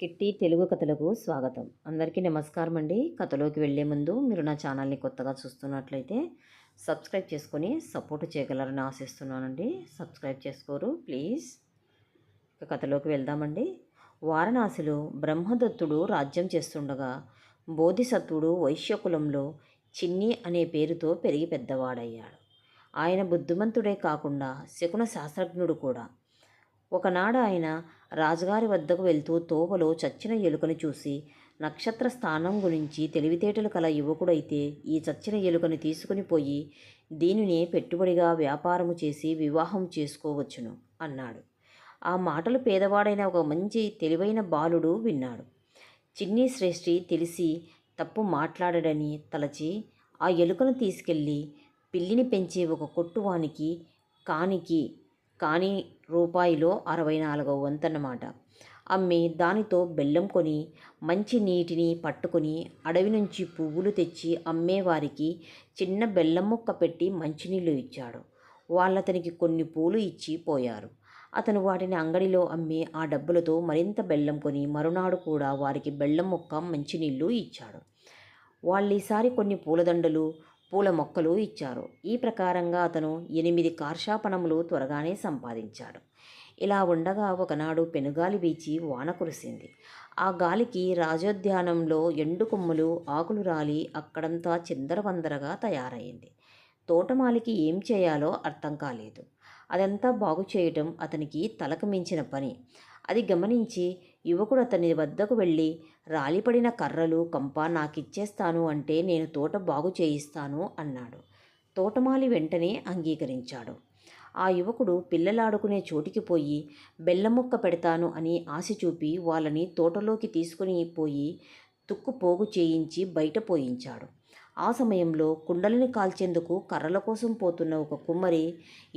Kitty Telugu కథలకు స్వాగతం. అందరికీ నమస్కారం అండి. కథలోకి వెళ్ళే ముందు మీరు నా ఛానల్ని కొత్తగా చూస్తున్నట్లయితే సబ్స్క్రైబ్ చేసుకొని సపోర్ట్ చేయగలరని ఆశిస్తున్నానండి. సబ్స్క్రైబ్ చేసుకోరు ప్లీజ్. ఇక కథలోకి వెళ్దామండి. వారణాసిలో బ్రహ్మదత్తుడు రాజ్యం చేస్తుండగా బోధిసత్వుడు వైశ్యకులంలో చిన్ని అనే పేరుతో పెరిగి పెద్దవాడయ్యాడు. ఆయన బుద్ధిమంతుడే కాకుండా శకున శాస్త్రజ్ఞుడు కూడా. ఒకనాడు ఆయన రాజుగారి వద్దకు వెళ్తూ తోవలో చచ్చిన ఎలుకను చూసి, నక్షత్ర స్థానం గురించి తెలివితేటలు కల యువకుడైతే ఈ చచ్చిన ఎలుకను తీసుకుని పోయి దీనినే పెట్టుబడిగా వ్యాపారము చేసి వివాహం చేసుకోవచ్చును అన్నాడు. ఆ మాటలు పేదవాడైన ఒక మంచి తెలివైన బాలుడు విన్నాడు. చిన్ని శ్రేష్ఠి తెలిసి తప్పు మాట్లాడడని తలచి ఆ ఎలుకను తీసుకెళ్ళి పిల్లిని పెంచే ఒక కొట్టువానికి కాని రూపాయిలో 64వ వంతన్నమాట అమ్మి దానితో బెల్లం కొని మంచి నీటిని పట్టుకొని అడవి నుంచి పువ్వులు తెచ్చి అమ్మేవారికి చిన్న బెల్లం ముక్క పెట్టి మంచినీళ్ళు ఇచ్చాడు. వాళ్ళతనికి కొన్ని పూలు ఇచ్చి పోయారు. అతను వాటిని అంగడిలో అమ్మి ఆ డబ్బులతో మరింత బెల్లం కొని మరునాడు కూడా వారికి బెల్లం ముక్క మంచినీళ్ళు ఇచ్చాడు. వాళ్ళీసారి కొన్ని పూలదండలు పూల మొక్కలు ఇచ్చారు. ఈ ప్రకారంగా అతను 8 కార్షాపణములు త్వరగానే సంపాదించాడు. ఇలా ఉండగా ఒకనాడు పెనుగాలి వీచి వాన కురిసింది. ఆ గాలికి రాజోద్యానంలో ఎండు కొమ్ములు ఆకులు రాలి అక్కడంతా చిందరవందరగా తయారైంది. తోటమాలికి ఏం చేయాలో అర్థం కాలేదు. అదంతా బాగు చేయటం అతనికి తలకు మించిన పని. అది గమనించి యువకుడు అతని వద్దకు వెళ్ళి, రాలిపడిన కర్రలు కంప నాకిచ్చేస్తాను అంటే నేను తోట బాగు చేయిస్తాను అన్నాడు. తోటమాలి వెంటనే అంగీకరించాడు. ఆ యువకుడు పిల్లలాడుకునే చోటికి పోయి బెల్లం ముక్క పెడతాను అని ఆశ చూపి వాళ్ళని తోటలోకి తీసుకుని పోయి తుక్కు పోగు చేయించి బయట పోయించాడు. ఆ సమయంలో కుండలిని కాల్చేందుకు కర్రల కోసం పోతున్న ఒక కుమ్మరి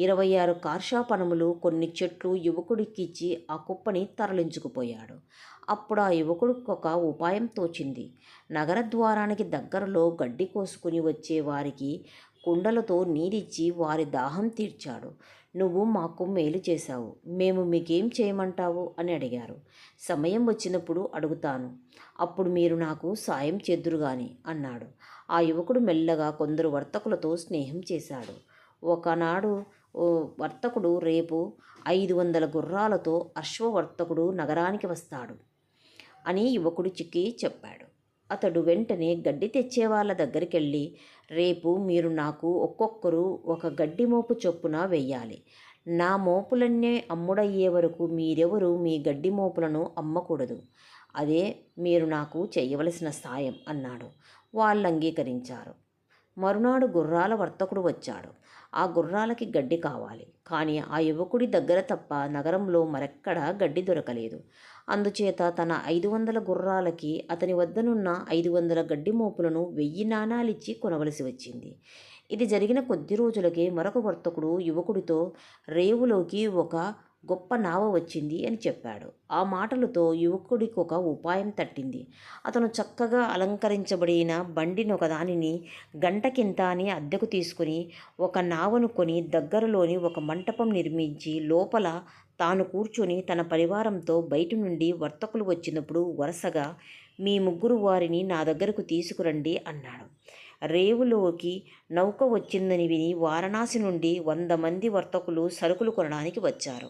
26 కార్షాపణములు కొన్ని చెట్లు యువకుడికిచ్చి ఆ కుప్పని తరలించుకుపోయాడు. అప్పుడు ఆ యువకుడికి ఒక ఉపాయం తోచింది. నగర ద్వారానికి దగ్గరలో గడ్డి కోసుకుని వచ్చే వారికి కుండలతో నీరిచ్చి వారి దాహం తీర్చాడు. నువ్వు మాకు మేలు చేశావు, మేము మీకేం చేయమంటావు అని అడిగారు. సమయం వచ్చినప్పుడు అడుగుతాను, అప్పుడు మీరు నాకు సాయం చేద్దురుగాని అన్నాడు. ఆ యువకుడు మెల్లగా కొందరు వర్తకులతో స్నేహం చేశాడు. ఒకనాడు వర్తకుడు రేపు 500 గుర్రాలతో అశ్వవర్తకుడు నగరానికి వస్తాడు అని యువకుడికి చెప్పాడు. అతడు వెంటనే గడ్డి తెచ్చే వాళ్ళ దగ్గరికెళ్ళి, రేపు మీరు నాకు ఒక్కొక్కరు ఒక గడ్డి మోపు చొప్పున వెయ్యాలి. నా మోపులన్నీ అమ్ముడయ్యే వరకు మీరెవరు మీ గడ్డి మోపులను అమ్మకూడదు. అదే మీరు నాకు చేయవలసిన సాయం అన్నాడు. వాళ్ళు అంగీకరించారు. మరునాడు గుర్రాల వర్తకుడు వచ్చాడు. ఆ గుర్రాలకి గడ్డి కావాలి. కానీ ఆ యువకుడి దగ్గర తప్ప నగరంలో మరెక్కడా గడ్డి దొరకలేదు. అందుచేత తన 500 గుర్రాలకి అతని వద్దనున్న 500 గడ్డి మోపులను 1000 నాణాలిచ్చి కొనవలసి వచ్చింది. ఇది జరిగిన కొద్ది రోజులకే మరొక వర్తకుడు యువకుడితో, రేవులోకి ఒక గొప్ప నావ వచ్చింది అని చెప్పాడు. ఆ మాటలతో యువకుడికి ఒక ఉపాయం తట్టింది. అతను చక్కగా అలంకరించబడిన బండినొకదానిని గంటకింత అని అద్దెకు తీసుకుని ఒక నావను కొని దగ్గరలోని ఒక మంటపం నిర్మించి లోపల తాను కూర్చొని తన పరివారంతో బయట నుండి వర్తకులు వచ్చినప్పుడు వరుసగా మీ 3 వారిని నా దగ్గరకు తీసుకురండి అన్నాడు. రేవులోకి నౌక వచ్చిందని విని వారణాసి నుండి 100 మంది వర్తకులు సరుకులు కొనడానికి వచ్చారు.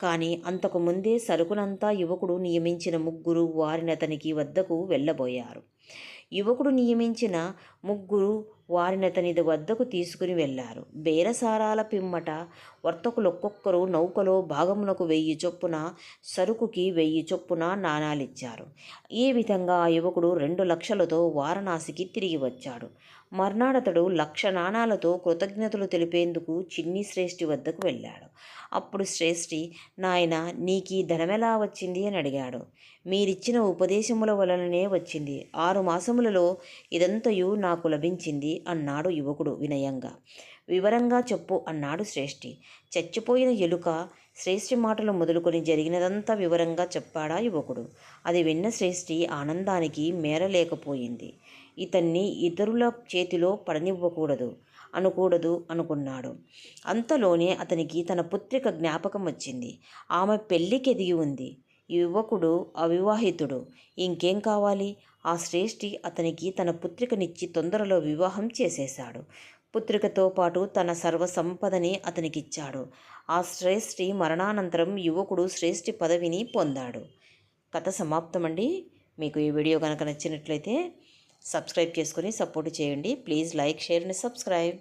కానీ అంతకుముందే సరుకునంతా యువకుడు నియమించిన 3 వారినతనికి వద్దకు వెళ్ళబోయారు. యువకుడు నియమించిన 3 వారినతని వద్దకు తీసుకుని వెళ్ళారు. బేరసారాల పిమ్మట వర్తకులొక్కొక్కరు నౌకలో భాగమునకు 1000 చొప్పున, సరుకుకి 1000 చొప్పున నాణాలిచ్చారు. ఈ విధంగా ఆ యువకుడు 2 లక్షలతో వారణాసికి తిరిగి వచ్చాడు. మర్నాడతడు 1,00,000 నాణాలతో కృతజ్ఞతలు తెలిపేందుకు చిన్ని శ్రేష్ఠి వద్దకు వెళ్ళాడు. అప్పుడు శ్రేష్ఠి, నాయన నీకీ ధనమెలా వచ్చింది అని అడిగాడు. మీరిచ్చిన ఉపదేశముల వలననే వచ్చింది. 6 మాసములలో ఇదంతయు నాకు లభించింది అన్నాడు యువకుడు వినయంగా. వివరంగా చెప్పు అన్నాడు శ్రేష్ఠి. చచ్చిపోయిన ఎలుక శ్రేష్ఠి మాటలు మొదలుకొని జరిగినదంతా వివరంగా చెప్పాడా యువకుడు. అది విన్న శ్రేష్ఠి ఆనందానికి మేరలేకపోయింది. ఇతన్ని ఇతరుల చేతిలో పడనివ్వకూడదు అనుకున్నాడు. అంతలోనే అతనికి తన పుత్రిక జ్ఞాపకం వచ్చింది. ఆమె పెళ్ళికి ఎదిగి ఉంది. యువకుడు అవివాహితుడు. ఇంకేం కావాలి? ఆ శ్రేష్ఠి అతనికి తన పుత్రికనిచ్చి తొందరలో వివాహం చేసేశాడు. పుత్రికతో పాటు తన సర్వసంపదని అతనికిచ్చాడు. ఆ శ్రేష్ఠి మరణానంతరం యువకుడు శ్రేష్ఠి పదవిని పొందాడు. కథ సమాప్తమండి. మీకు ఈ వీడియో కనుక నచ్చినట్లయితే సబ్స్క్రైబ్ చేసుకొని సపోర్ట్ చేయండి. Please like, share and subscribe.